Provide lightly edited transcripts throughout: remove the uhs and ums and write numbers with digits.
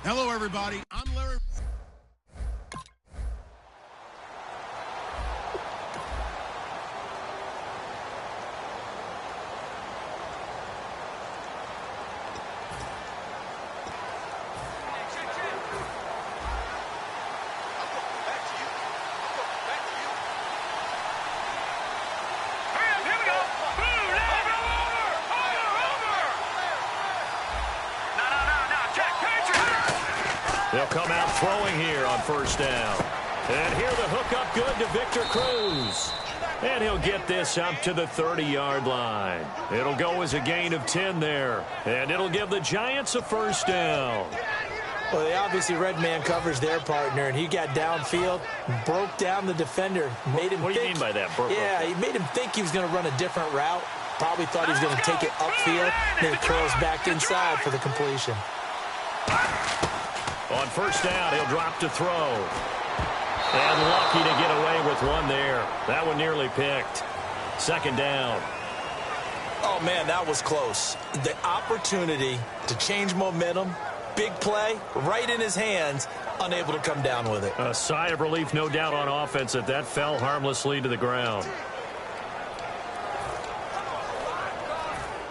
Hello, everybody. I'm Larry. They'll come out throwing here on first down. And here the hook up good to Victor Cruz. And he'll get this up to the 30-yard line. It'll go as a gain of 10 there. And it'll give the Giants a first down. Well, they obviously red man covers their partner, and he got downfield, broke down the defender, made him What do you mean by that? He made him think he was going to run a different route. Probably thought he was going to take it upfield, then he curls back inside for the completion. On first down, he'll drop to throw. And lucky to get away with one there. That one nearly picked. Second down. Oh, man, that was close. The opportunity to change momentum, big play, right in his hands, unable to come down with it. A sigh of relief, no doubt, on offense that fell harmlessly to the ground.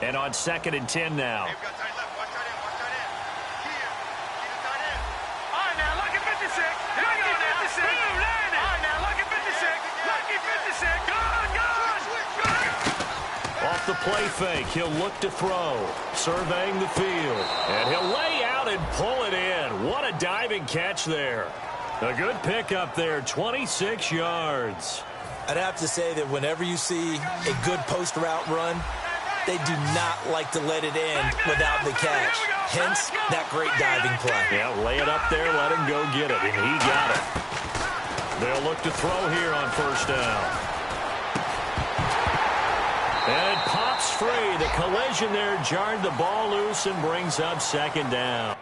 And on 2nd and 10 now. Off the play fake, he'll look to throw, surveying the field, and he'll lay out and pull it in. What a diving catch there. A good pickup there, 26 yards. I'd have to say that whenever you see a good post route run, they do not like to let it end without the catch. Hence, that great diving play. Yeah, lay it up there, let him go get it, and he got it. They'll look to throw here on first down. And it pops free. The collision there jarred the ball loose and brings up second down.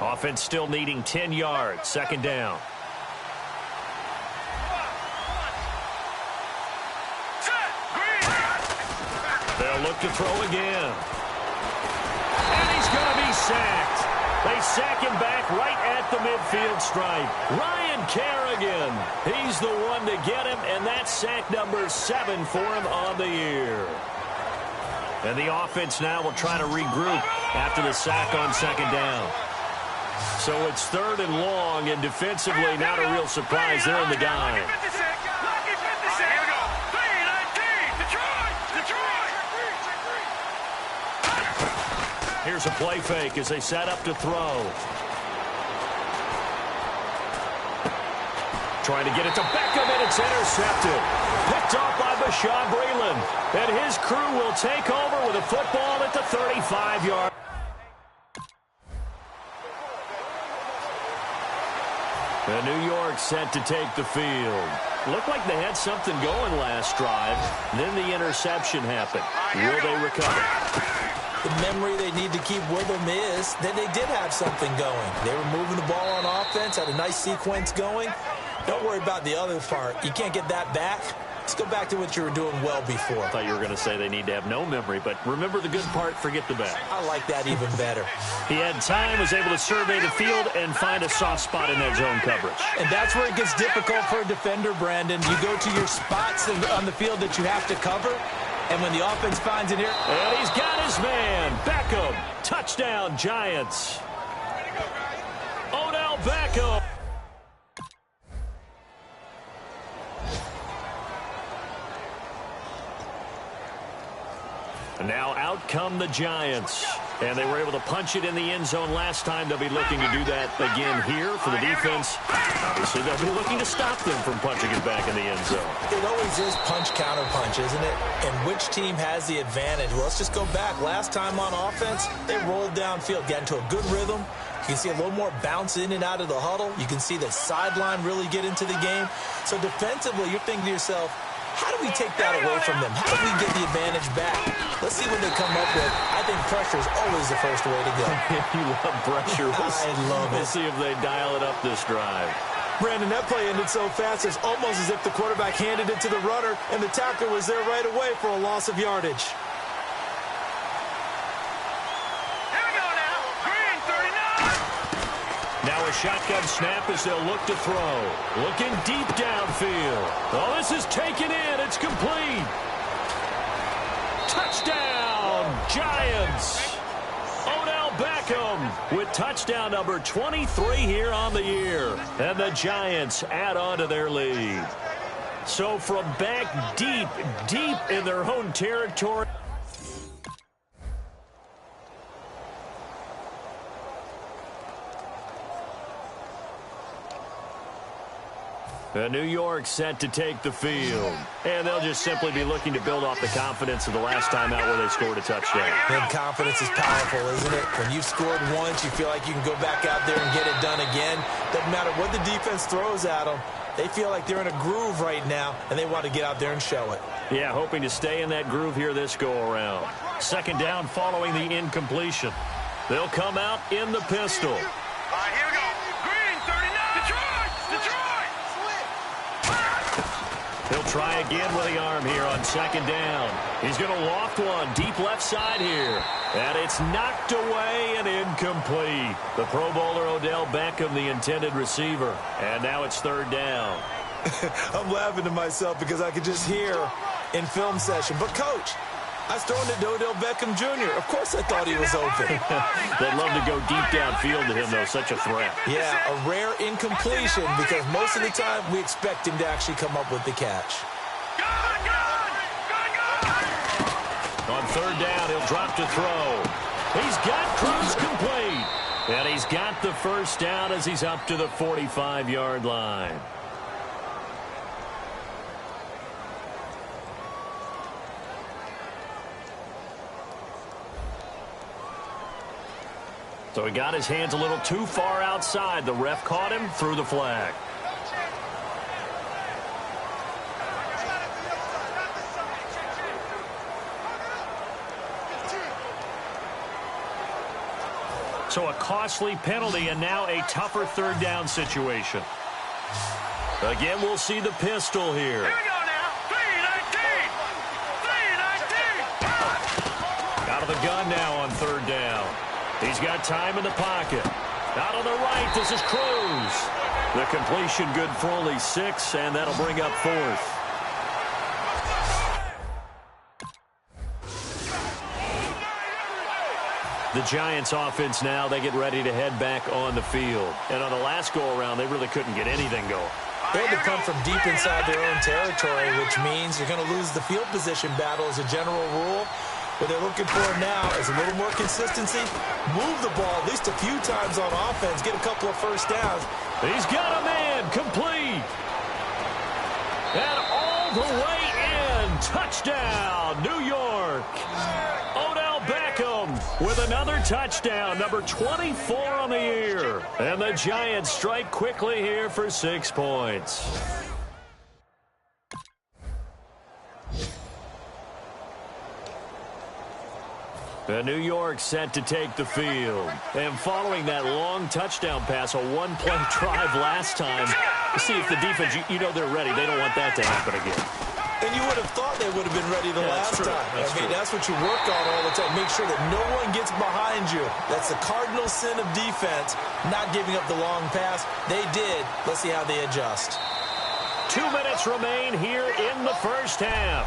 Offense still needing 10 yards. Second down. They'll look to throw again. And he's going to be sacked. They sack him back right at the midfield stripe. Ryan Kerrigan. He's the one to get him, and that's sack number 7 for him on the year. And the offense now will try to regroup after the sack on second down. So it's 3rd and long, and defensively not a real surprise. They're in the dime. Here's a play fake as they set up to throw. Trying to get it to Beckham, and it's intercepted. Picked off by Bashaud Breeland. And his crew will take over with a football at the 35-yard. And New York set to take the field. Looked like they had something going last drive. Then the interception happened. Will they recover? The memory they need to keep with them is that they did have something going. They were moving the ball on offense, had a nice sequence going. Don't worry about the other part. You can't get that back. Let's go back to what you were doing well before. I thought you were going to say they need to have no memory, but remember the good part, forget the bad. I like that even better. He had time, was able to survey the field and find a soft spot in that zone coverage. And that's where it gets difficult for a defender, Brandon. You go to your spots on the field that you have to cover, and when the offense finds it here. And he's got his man, Beckham. Touchdown, Giants. Odell Beckham. And now out out come the Giants. And they were able to punch it in the end zone last time. They'll be looking to do that again here for the defense. Obviously, they'll be looking to stop them from punching it back in the end zone. It always is punch-counter-punch, isn't it? And which team has the advantage? Well, let's just go back. Last time on offense, they rolled downfield, got into a good rhythm. You can see a little more bounce in and out of the huddle. You can see the sideline really get into the game. So defensively, you're thinking to yourself, how do we take that away from them? How do we get the advantage back? Let's see what they come up with. I think pressure is always the first way to go. You love pressure. I love it. We'll see if they dial it up this drive. Brandon, that play ended so fast, it's almost as if the quarterback handed it to the runner, and the tackler was there right away for a loss of yardage. Now a shotgun snap as they'll look to throw. Looking deep downfield. Oh, this is taken in. It's complete. Touchdown, Giants. Odell Beckham with touchdown number 23 here on the year. And the Giants add on to their lead. So from back deep in their own territory. New York set to take the field. And they'll just simply be looking to build off the confidence of the last time out where they scored a touchdown. And confidence is powerful, isn't it? When you've scored once, you feel like you can go back out there and get it done again. Doesn't matter what the defense throws at them. They feel like they're in a groove right now, and they want to get out there and show it. Yeah, hoping to stay in that groove here this go-around. Second down following the incompletion. They'll come out in the pistol. All right, here we go. Green, 39. Detroit! He'll try again with the arm here on second down. He's going to loft one deep left side here. And it's knocked away and incomplete. The Pro Bowler Odell Beckham, the intended receiver. And now it's third down. I'm laughing to myself because I could just hear in film session. But, Coach, I was throwing it to Odell Beckham Jr. Of course I thought he was open. They'd love to go deep downfield to him, though. Such a threat. Yeah, a rare incompletion because most of the time we expect him to actually come up with the catch. On third down, he'll drop to throw. He's got Cruz complete. And he's got the first down as he's up to the 45-yard line. So he got his hands a little too far outside. The ref caught him, threw the flag. So a costly penalty and now a tougher third down situation. Again, we'll see the pistol here. Here we go now. 319. 319. Out of the gun now on third down. He's got time in the pocket. Out on the right, this is Cruz. The completion good for only 6, and that'll bring up fourth. The Giants offense now, they get ready to head back on the field. And on the last go-around, they really couldn't get anything going. They had to come from deep inside their own territory, which means you're going to lose the field position battle as a general rule. What they're looking for now is a little more consistency. Move the ball at least a few times on offense. Get a couple of first downs. He's got a man complete. And all the way in. Touchdown, New York. Odell Beckham with another touchdown, number 24 on the year. And the Giants strike quickly here for 6 points. New York set to take the field. And following that long touchdown pass, a one-play drive last time, to see if the defense, you know they're ready. They don't want that to happen again. And you would have thought they would have been ready the last time. That's what you work on all the time. Make sure that no one gets behind you. That's the cardinal sin of defense, not giving up the long pass. They did. Let's see how they adjust. 2 minutes remain here in the first half.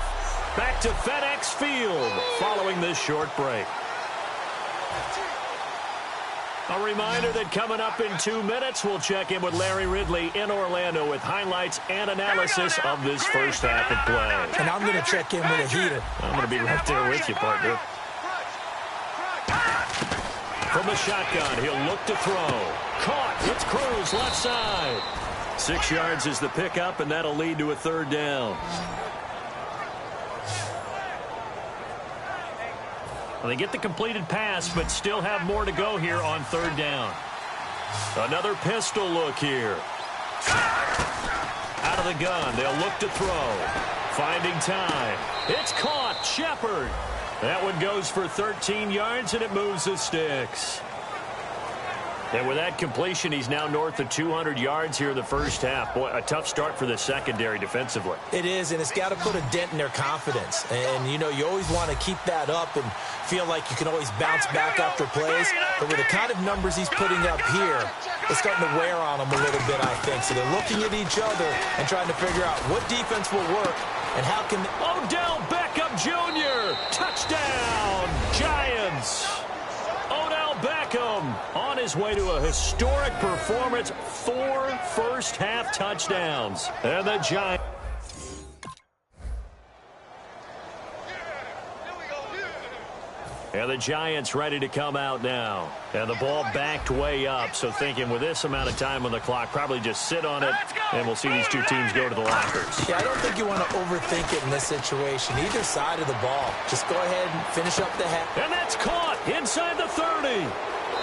Back to FedEx Field following this short break. A reminder that coming up in 2 minutes, we'll check in with Larry Ridley in Orlando with highlights and analysis of this first half of play. And I'm going to check in with a heater. I'm going to be right there with you, partner. From the shotgun, he'll look to throw. Caught. It's Cruz left side. 6 yards is the pickup, and that'll lead to a third down. Well, they get the completed pass, but still have more to go here on third down. Another pistol look here. Out of the gun, they'll look to throw. Finding time. It's caught. Shepard. That one goes for 13 yards, and it moves the sticks. And with that completion, he's now north of 200 yards here in the first half. Boy, a tough start for the secondary defensively. It is, and it's got to put a dent in their confidence. And, you know, you always want to keep that up and feel like you can always bounce back after plays. But with the kind of numbers he's putting up here, it's starting to wear on them a little bit, I think. So they're looking at each other and trying to figure out what defense will work and how can... Odell Beckham Jr. Touchdown, Giants. Odell Beckham on his way to a historic performance. 4 first-half touchdowns. And the Giants. And the Giants ready to come out now. And the ball backed way up. So thinking with this amount of time on the clock, probably just sit on it, and we'll see these two teams go to the lockers. Yeah, I don't think you want to overthink it in this situation. Either side of the ball. Just go ahead and finish up the half. And that's caught inside the 30.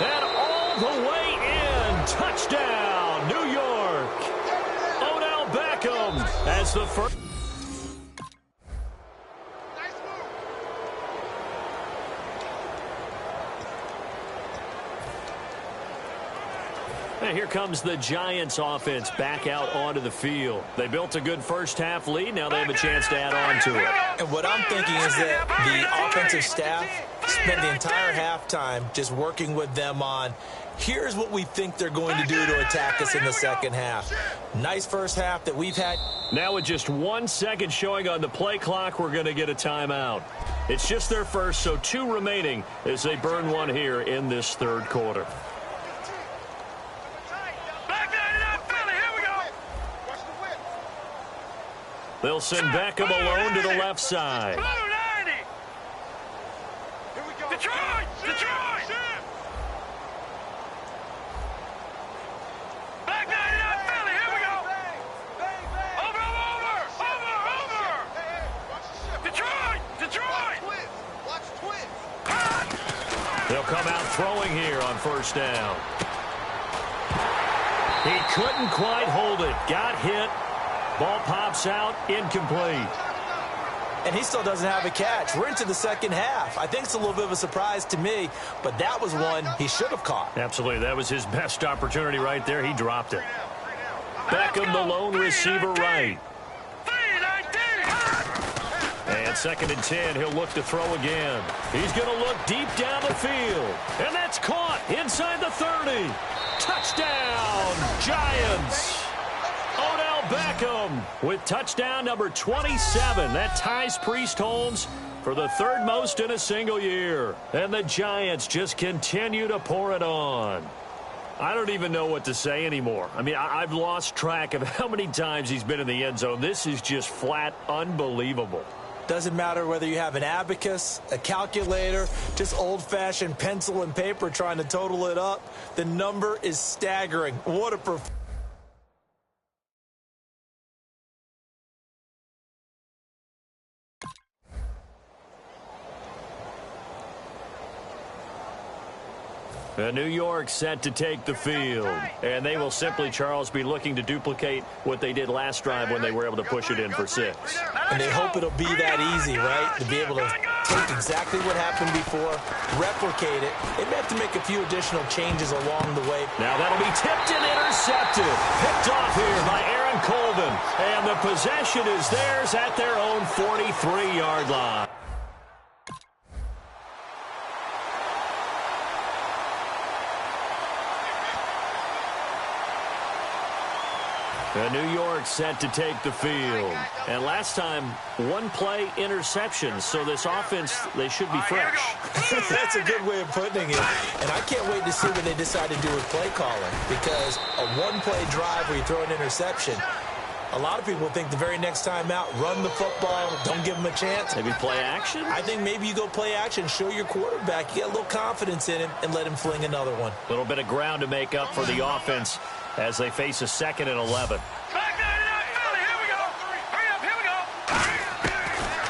And all the way in. Touchdown, New York. Odell Beckham as the first. And here comes the Giants offense back out onto the field. They built a good first-half lead. Now they have a chance to add on to it. And what I'm thinking is that the offensive staff spent the entire halftime just working with them on, here's what we think they're going to do to attack us in the second half. Nice first half that we've had. Now with just 1 second showing on the play clock, we're going to get a timeout. It's just their first, so 2 remaining as they burn one here in this third quarter. They'll send Beckham alone to the left side. Detroit! Detroit! Back 99 Philly, here we go! Over! Detroit! Detroit! Watch twist! They'll come out throwing here on first down. He couldn't quite hold it. Got hit. Ball pops out, incomplete. And he still doesn't have a catch. We're into the second half. I think it's a little bit of a surprise to me, but that was one he should have caught. Absolutely. That was his best opportunity right there. He dropped it. Beckham, the lone receiver right. And 2nd and 10, he'll look to throw again. He's going to look deep down the field. And that's caught inside the 30. Touchdown, Giants. Odell Beckham with touchdown number 27. That ties Priest Holmes for the 3rd most in a single year. And the Giants just continue to pour it on. I don't even know what to say anymore. I mean, I've lost track of how many times he's been in the end zone. This is just flat unbelievable. Doesn't matter whether you have an abacus, a calculator, just old-fashioned pencil and paper trying to total it up. The number is staggering. What a performance. New York set to take the field. And they will simply, Charles, be looking to duplicate what they did last drive when they were able to push it in for 6. And they hope it'll be that easy, right? To be able to take exactly what happened before, replicate it. They may have to make a few additional changes along the way. Now that'll be tipped and intercepted. Picked off here by Aaron Colvin. And the possession is theirs at their own 43-yard line. New York set to take the field. And last time, 1-play interception. So this offense, they should be fresh. That's a good way of putting it. And I can't wait to see what they decide to do with play calling. Because a 1-play drive where you throw an interception, A lot of people think the very next time out, run the football, don't give him a chance. Maybe play action? I think maybe you go play action, show your quarterback, you get a little confidence in him, and let him fling another one. A little bit of ground to make up for the offense as they face a 2nd and 11.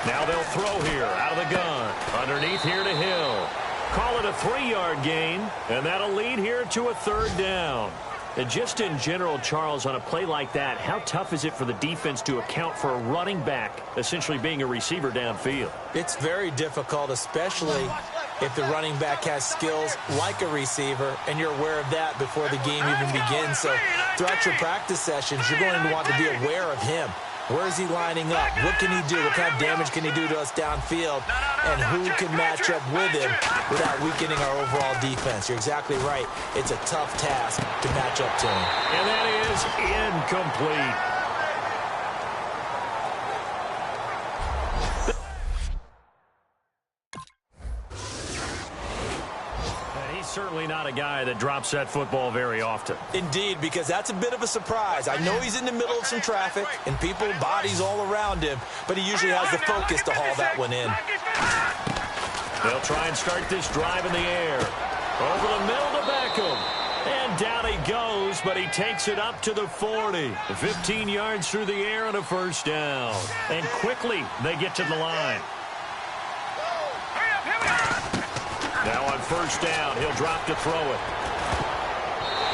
Now they'll throw here out of the gun. Underneath here to Hill. Call it a 3-yard gain, and that'll lead here to a 3rd down. And just in general, Charles, on a play like that, how tough is it for the defense to account for a running back essentially being a receiver downfield? It's very difficult, especially if the running back has skills like a receiver, and you're aware of that before the game even begins. So throughout your practice sessions, you're going to want to be aware of him. Where is he lining up? What can he do? What kind of damage can he do to us downfield? And who can match up with him without weakening our overall defense? You're exactly right. It's a tough task to match up to him. And that is incomplete. Certainly not a guy that drops that football very often. Indeed, because that's a bit of a surprise. I know he's in the middle of some traffic and people, bodies all around him, but he usually has the focus to haul that one in. They'll try and start this drive in the air. Over the middle to Beckham. And down he goes, but he takes it up to the 40. 15 yards through the air and a 1st down. And quickly they get to the line. Now on 1st down, he'll drop to throw it.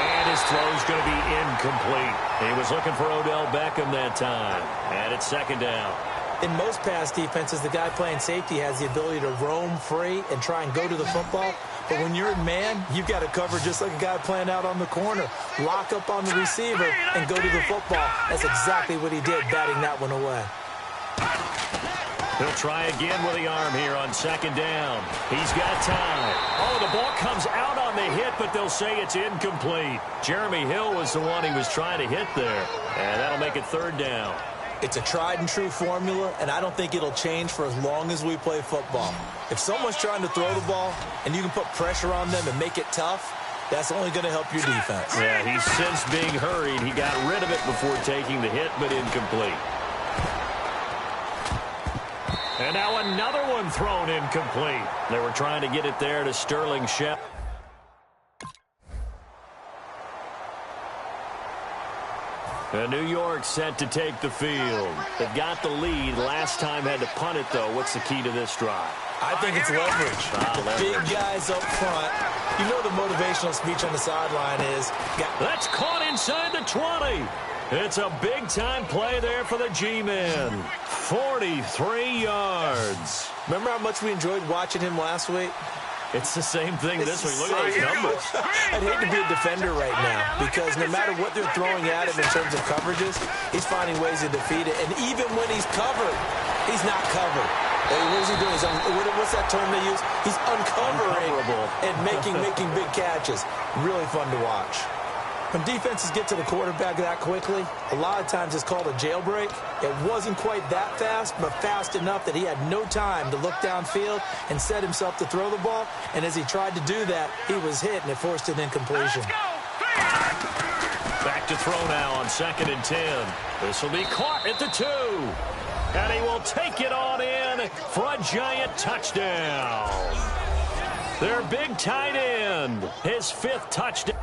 And his throw's going to be incomplete. He was looking for Odell Beckham that time. And it's 2nd down. In most pass defenses, the guy playing safety has the ability to roam free and try and go to the football. But when you're in man, you've got to cover just like a guy playing out on the corner. Lock up on the receiver and go to the football. That's exactly what he did, batting that one away. He'll try again with the arm here on 2nd down. He's got time. Oh, the ball comes out on the hit, but they'll say it's incomplete. Jeremy Hill was the one he was trying to hit there. And that'll make it 3rd down. It's a tried and true formula, and I don't think it'll change for as long as we play football. If someone's trying to throw the ball and you can put pressure on them and make it tough, that's only going to help your defense. Yeah, he's since being hurried. He got rid of it before taking the hit, but incomplete. And now another one thrown incomplete. They were trying to get it there to Sterling Shep. And New York set to take the field. They've got the lead. Last time had to punt it, though. What's the key to this drive? I think it's leverage. Leverage. Big guys up front. You know the motivational speech on the sideline is... That's caught inside the 20. It's a big-time play there for the G-men. 43 yards. Remember how much we enjoyed watching him last week? It's the same thing this week. Look at those numbers. I'd hate to be a defender right now because no matter what they're throwing at him in terms of coverages, he's finding ways to defeat it. And even when he's covered, he's not covered. What is he doing? What's that term they use? He's uncovering and making big catches. Really fun to watch. When defenses get to the quarterback that quickly, a lot of times it's called a jailbreak. It wasn't quite that fast, but fast enough that he had no time to look downfield and set himself to throw the ball. And as he tried to do that, he was hit, and it forced an incompletion. Back to throw now on 2nd and 10. This will be caught at the 2. And he will take it on in for a giant touchdown. Their big tight end, his 5th touchdown.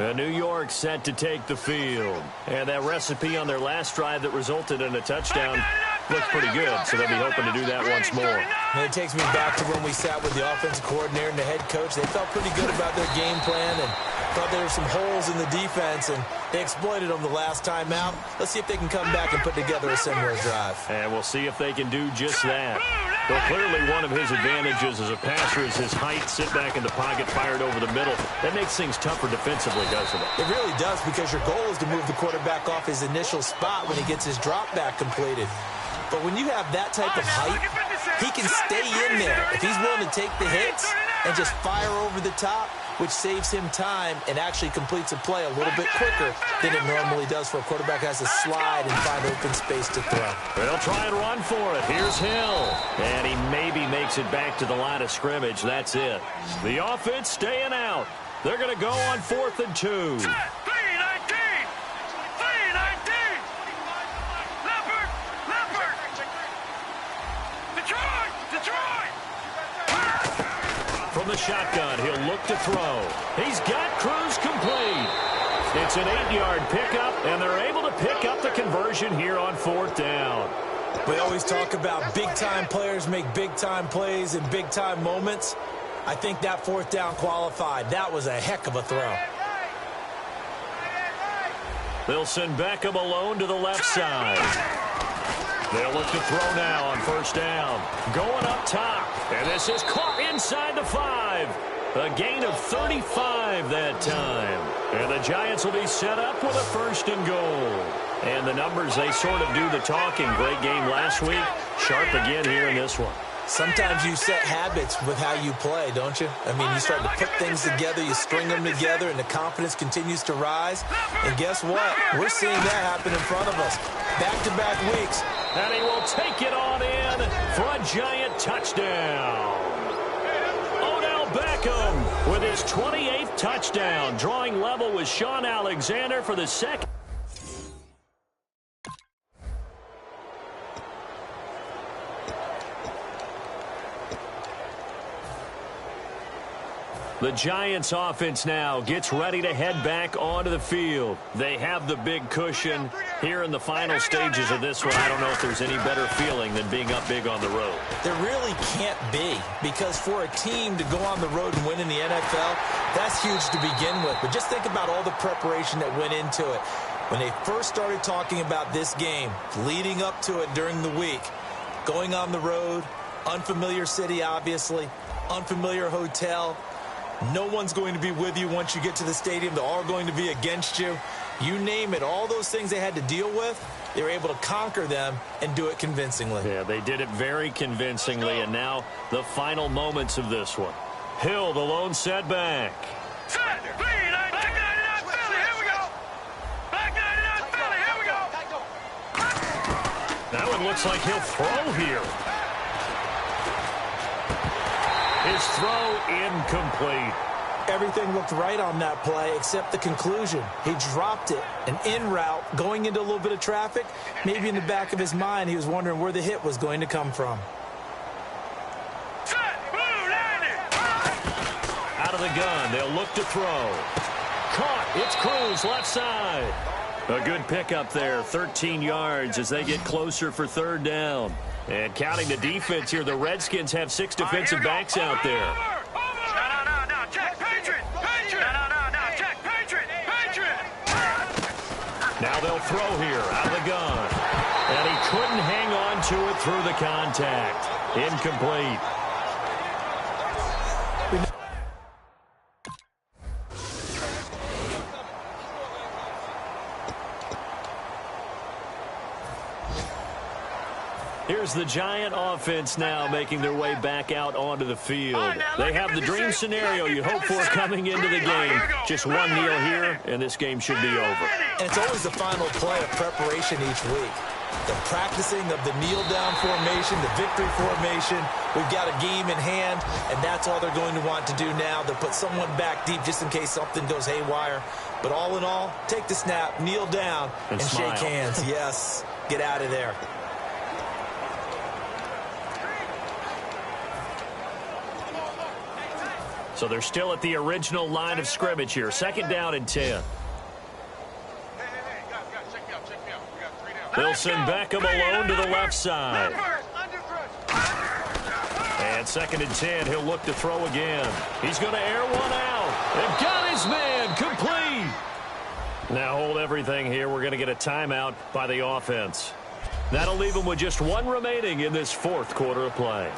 And New York set to take the field. And that recipe on their last drive that resulted in a touchdown looks pretty good, so they'll be hoping to do that once more. And it takes me back to when we sat with the offensive coordinator and the head coach. They felt pretty good about their game plan and thought there were some holes in the defense, and they exploited them the last time out. Let's see if they can come back and put together a similar drive. And we'll see if they can do just that. Well, clearly one of his advantages as a passer is his height, sit back in the pocket, fired over the middle. That makes things tougher defensively, doesn't it? It really does, because your goal is to move the quarterback off his initial spot when he gets his drop back completed. But when you have that type of height, he can stay in there. If he's willing to take the hits and just fire over the top, which saves him time and actually completes a play a little bit quicker than it normally does for a quarterback who has to slide and find open space to throw. They'll try and run for it. Here's Hill. And he maybe makes it back to the line of scrimmage. That's it. The offense staying out. They're going to go on 4th and 2. From the shotgun, he'll look to throw. He's got Cruz complete. It's an 8-yard pickup, and they're able to pick up the conversion here on 4th down. We always talk about big-time players make big-time plays in big-time moments. I think that 4th down qualified. That was a heck of a throw. They'll send Beckham alone to the left side. They'll look to throw now on 1st down. Going up top. And this is caught inside the 5. A gain of 35 that time. And the Giants will be set up with a 1st and goal. And the numbers, they sort of do the talking. Great game last week. Sharp again here in this one. Sometimes you set habits with how you play, don't you? I mean, you start to put things together, you string them together, and the confidence continues to rise. And guess what? We're seeing that happen in front of us. Back-to-back weeks. And he will take it on in for a Giant touchdown. Odell Beckham with his 28th touchdown, drawing level with Sean Alexander for the second. The Giants offense now gets ready to head back onto the field. They have the big cushion here in the final stages of this one. I don't know if there's any better feeling than being up big on the road. There really can't be, because for a team to go on the road and win in the NFL, that's huge to begin with. But just think about all the preparation that went into it. When they first started talking about this game, leading up to it during the week, going on the road, unfamiliar city obviously, unfamiliar hotel, no one's going to be with you once you get to the stadium. They're all going to be against you. You name it, all those things they had to deal with, they were able to conquer them and do it convincingly. Yeah, they did it very convincingly, and now the final moments of this one. Hill, the lone setback. Set, lead, back 99 Philly, here we go. Back 99 Philly, here we go. That one looks like he'll throw here. His throw incomplete. Everything looked right on that play except the conclusion. He dropped it, an in route, going into a little bit of traffic. Maybe in the back of his mind, he was wondering where the hit was going to come from. Out of the gun, they'll look to throw. Caught, it's Cruz, left side. A good pickup there, 13 yards as they get closer for 3rd down. And counting the defense here, the Redskins have 6 defensive backs out there. No, check, Patriot. No, check, Patriot. Now they'll throw here, out of the gun. And he couldn't hang on to it through the contact. Incomplete. Here's the Giant offense now making their way back out onto the field. They have the dream scenario you hope for coming into the game. Just one kneel here, and this game should be over. And it's always the final play of preparation each week. The practicing of the kneel-down formation, the victory formation. We've got a game in hand, and that's all they're going to want to do now. They'll put someone back deep just in case something goes haywire. But all in all, take the snap, kneel down, and shake hands. Yes, get out of there. So they're still at the original line of scrimmage here. 2nd down and 10. They'll send Beckham alone to the left side. And 2nd and 10, he'll look to throw again. He's going to air one out. They've got his man complete. Now hold everything here. We're going to get a timeout by the offense. That'll leave them with just 1 remaining in this 4th quarter of play.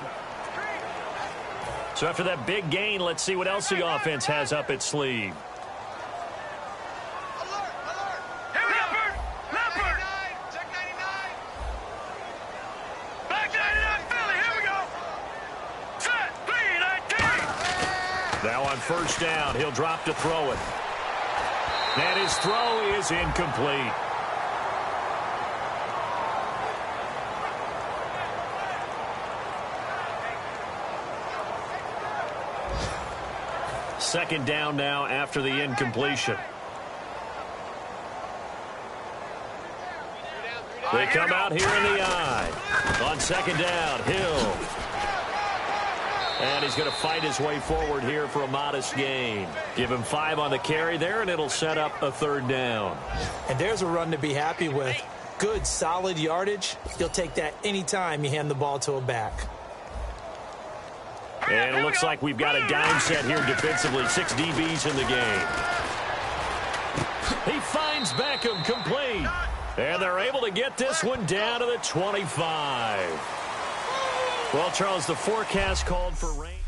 So after that big gain, let's see what else the offense has up its sleeve. Now on first down, he'll drop to throw it. And his throw is incomplete. Second down now after the incompletion. They come out here in the I. On second down, Hill. And he's going to fight his way forward here for a modest gain. Give him 5 on the carry there, and it'll set up a third down. And there's a run to be happy with. Good, solid yardage. You'll take that anytime you hand the ball to a back. And it looks like we've got a dime set here defensively. 6 DBs in the game. He finds Beckham complete. And they're able to get this one down to the 25. Well, Charles, the forecast called for rain.